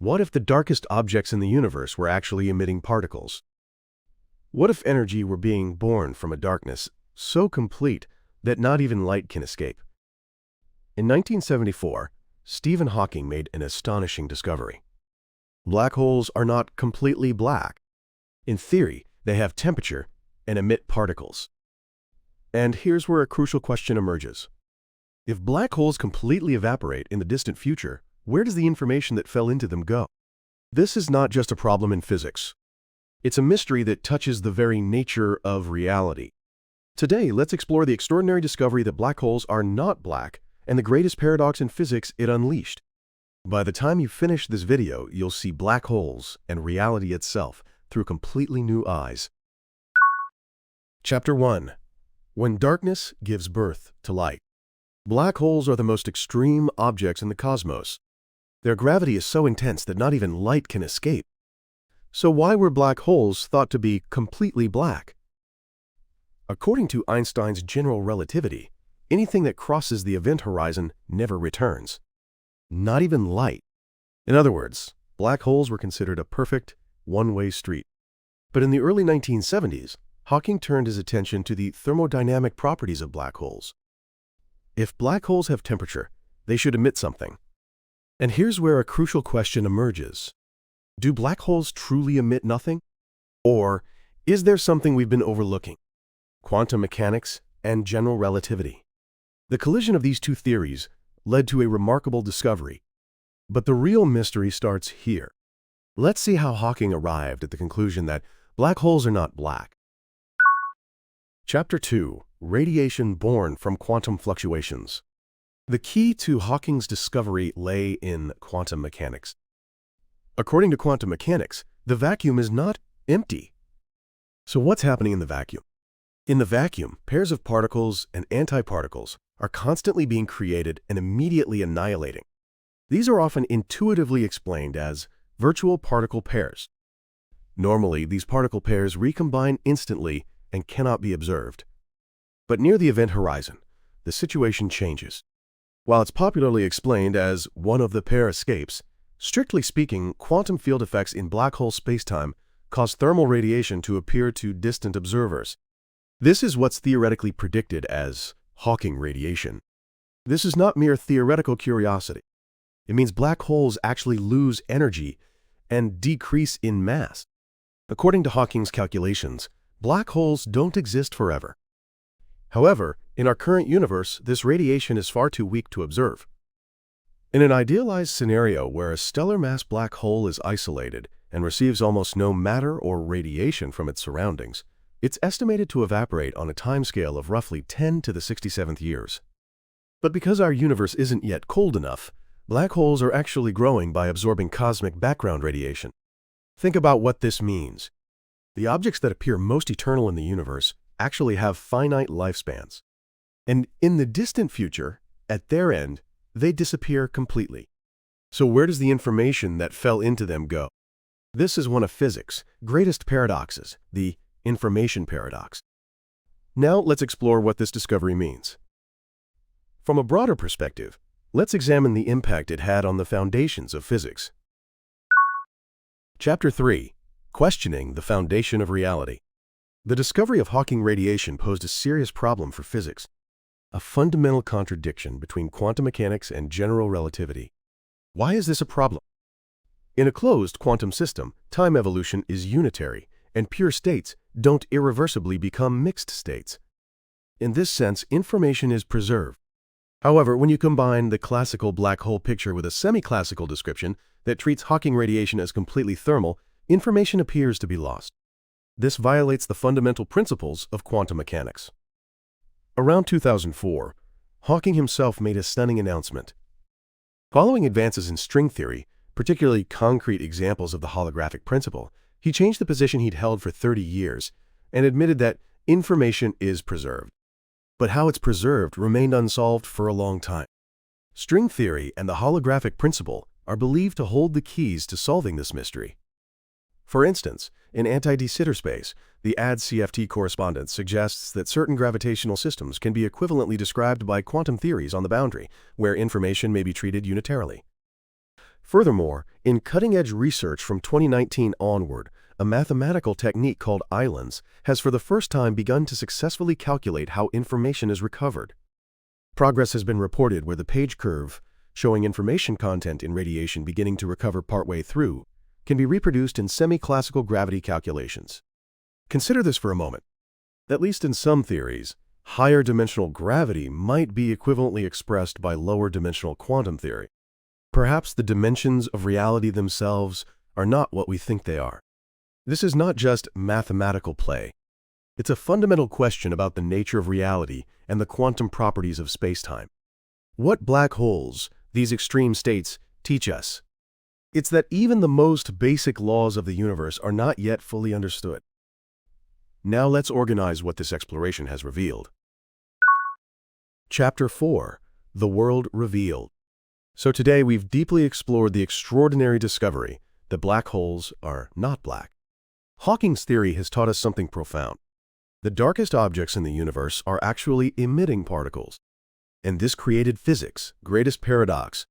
What if the darkest objects in the universe were actually emitting particles? What if energy were being born from a darkness so complete that not even light can escape? In 1974, Stephen Hawking made an astonishing discovery. Black holes are not completely black. In theory, they have temperature and emit particles. And here's where a crucial question emerges. If black holes completely evaporate in the distant future, where does the information that fell into them go? This is not just a problem in physics. It's a mystery that touches the very nature of reality. Today, let's explore the extraordinary discovery that black holes are not black and the greatest paradox in physics it unleashed. By the time you finish this video, you'll see black holes and reality itself through completely new eyes. Chapter 1. When darkness gives birth to light. Black holes are the most extreme objects in the cosmos. Their gravity is so intense that not even light can escape. So why were black holes thought to be completely black? According to Einstein's general relativity, anything that crosses the event horizon never returns. Not even light. In other words, black holes were considered a perfect, one-way street. But in the early 1970s, Hawking turned his attention to the thermodynamic properties of black holes. If black holes have temperature, they should emit something. And here's where a crucial question emerges. Do black holes truly emit nothing? Or is there something we've been overlooking? Quantum mechanics and general relativity. The collision of these two theories led to a remarkable discovery. But the real mystery starts here. Let's see how Hawking arrived at the conclusion that black holes are not black. Chapter 2. Radiation born from quantum fluctuations. The key to Hawking's discovery lay in quantum mechanics. According to quantum mechanics, the vacuum is not empty. So what's happening in the vacuum? In the vacuum, pairs of particles and antiparticles are constantly being created and immediately annihilating. These are often intuitively explained as virtual particle pairs. Normally, these particle pairs recombine instantly and cannot be observed. But near the event horizon, the situation changes. While it's popularly explained as one of the pair escapes, strictly speaking, quantum field effects in black hole spacetime cause thermal radiation to appear to distant observers. This is what's theoretically predicted as Hawking radiation. This is not mere theoretical curiosity. It means black holes actually lose energy and decrease in mass. According to Hawking's calculations, black holes don't exist forever. However, in our current universe, this radiation is far too weak to observe. In an idealized scenario where a stellar mass black hole is isolated and receives almost no matter or radiation from its surroundings, it's estimated to evaporate on a timescale of roughly 10 to the 67th years. But because our universe isn't yet cold enough, black holes are actually growing by absorbing cosmic background radiation. Think about what this means. The objects that appear most eternal in the universe actually have finite lifespans. And in the distant future, at their end, they disappear completely. So where does the information that fell into them go? This is one of physics' greatest paradoxes, the information paradox. Now let's explore what this discovery means. From a broader perspective, let's examine the impact it had on the foundations of physics. Chapter 3. Questioning the foundation of reality. The discovery of Hawking radiation posed a serious problem for physics, a fundamental contradiction between quantum mechanics and general relativity. Why is this a problem? In a closed quantum system, time evolution is unitary, and pure states don't irreversibly become mixed states. In this sense, information is preserved. However, when you combine the classical black hole picture with a semi-classical description that treats Hawking radiation as completely thermal, information appears to be lost. This violates the fundamental principles of quantum mechanics. Around 2004, Hawking himself made a stunning announcement. Following advances in string theory, particularly concrete examples of the holographic principle, he changed the position he'd held for 30 years and admitted that information is preserved. But how it's preserved remained unsolved for a long time. String theory and the holographic principle are believed to hold the keys to solving this mystery. For instance, in anti-de Sitter space, the AD-CFT correspondence suggests that certain gravitational systems can be equivalently described by quantum theories on the boundary, where information may be treated unitarily. Furthermore, in cutting-edge research from 2019 onward, a mathematical technique called islands has for the first time begun to successfully calculate how information is recovered. Progress has been reported where the page curve, showing information content in radiation beginning to recover partway through, can be reproduced in semi-classical gravity calculations. Consider this for a moment. At least in some theories, higher dimensional gravity might be equivalently expressed by lower dimensional quantum theory. Perhaps the dimensions of reality themselves are not what we think they are. This is not just mathematical play. It's a fundamental question about the nature of reality and the quantum properties of spacetime. What black holes, these extreme states, teach us? It's that even the most basic laws of the universe are not yet fully understood. Now let's organize what this exploration has revealed. Chapter 4: The World Revealed. So today we've deeply explored the extraordinary discovery that black holes are not black. Hawking's theory has taught us something profound. The darkest objects in the universe are actually emitting particles. And this created physics' greatest paradox.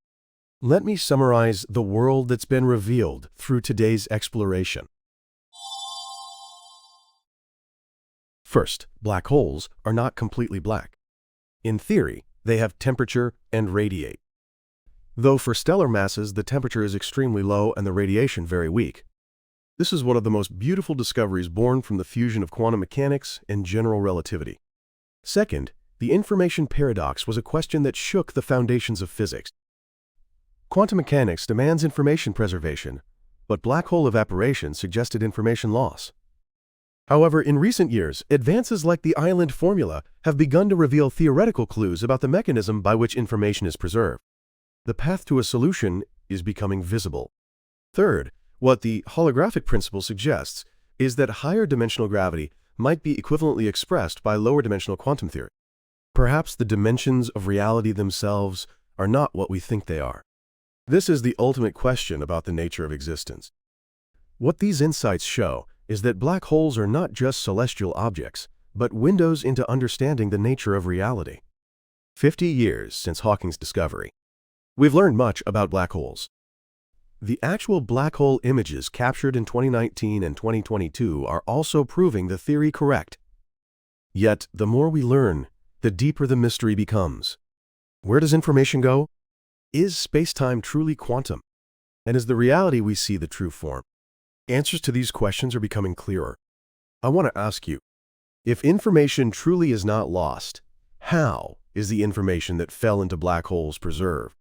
Let me summarize the world that's been revealed through today's exploration. First, black holes are not completely black. In theory, they have temperature and radiate. Though for stellar masses, the temperature is extremely low and the radiation very weak. This is one of the most beautiful discoveries born from the fusion of quantum mechanics and general relativity. Second, the information paradox was a question that shook the foundations of physics. Quantum mechanics demands information preservation, but black hole evaporation suggested information loss. However, in recent years, advances like the island formula have begun to reveal theoretical clues about the mechanism by which information is preserved. The path to a solution is becoming visible. Third, what the holographic principle suggests is that higher dimensional gravity might be equivalently expressed by lower dimensional quantum theory. Perhaps the dimensions of reality themselves are not what we think they are. This is the ultimate question about the nature of existence. What these insights show is that black holes are not just celestial objects, but windows into understanding the nature of reality. 50 years since Hawking's discovery. We've learned much about black holes. The actual black hole images captured in 2019 and 2022 are also proving the theory correct. Yet, the more we learn, the deeper the mystery becomes. Where does information go? Is spacetime truly quantum? And is the reality we see the true form? Answers to these questions are becoming clearer. I want to ask you, if information truly is not lost, how is the information that fell into black holes preserved?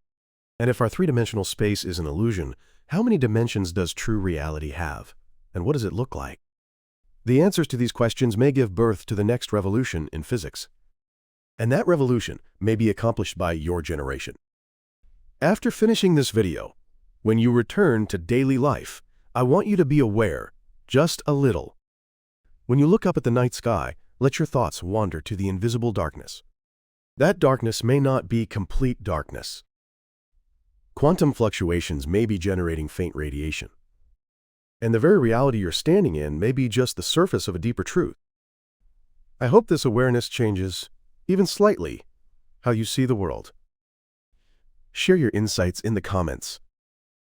And if our three-dimensional space is an illusion, how many dimensions does true reality have? And what does it look like? The answers to these questions may give birth to the next revolution in physics. And that revolution may be accomplished by your generation. After finishing this video, when you return to daily life, I want you to be aware, just a little. When you look up at the night sky, let your thoughts wander to the invisible darkness. That darkness may not be complete darkness. Quantum fluctuations may be generating faint radiation. And the very reality you're standing in may be just the surface of a deeper truth. I hope this awareness changes, even slightly, how you see the world. Share your insights in the comments.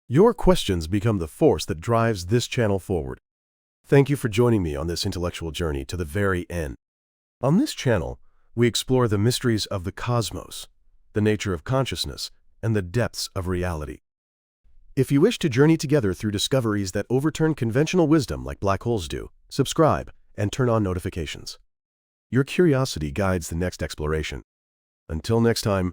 Your questions become the force that drives this channel forward. Thank you for joining me on this intellectual journey to the very end. On this channel, we explore the mysteries of the cosmos, the nature of consciousness, and the depths of reality. If you wish to journey together through discoveries that overturn conventional wisdom like black holes do, subscribe and turn on notifications. Your curiosity guides the next exploration. Until next time,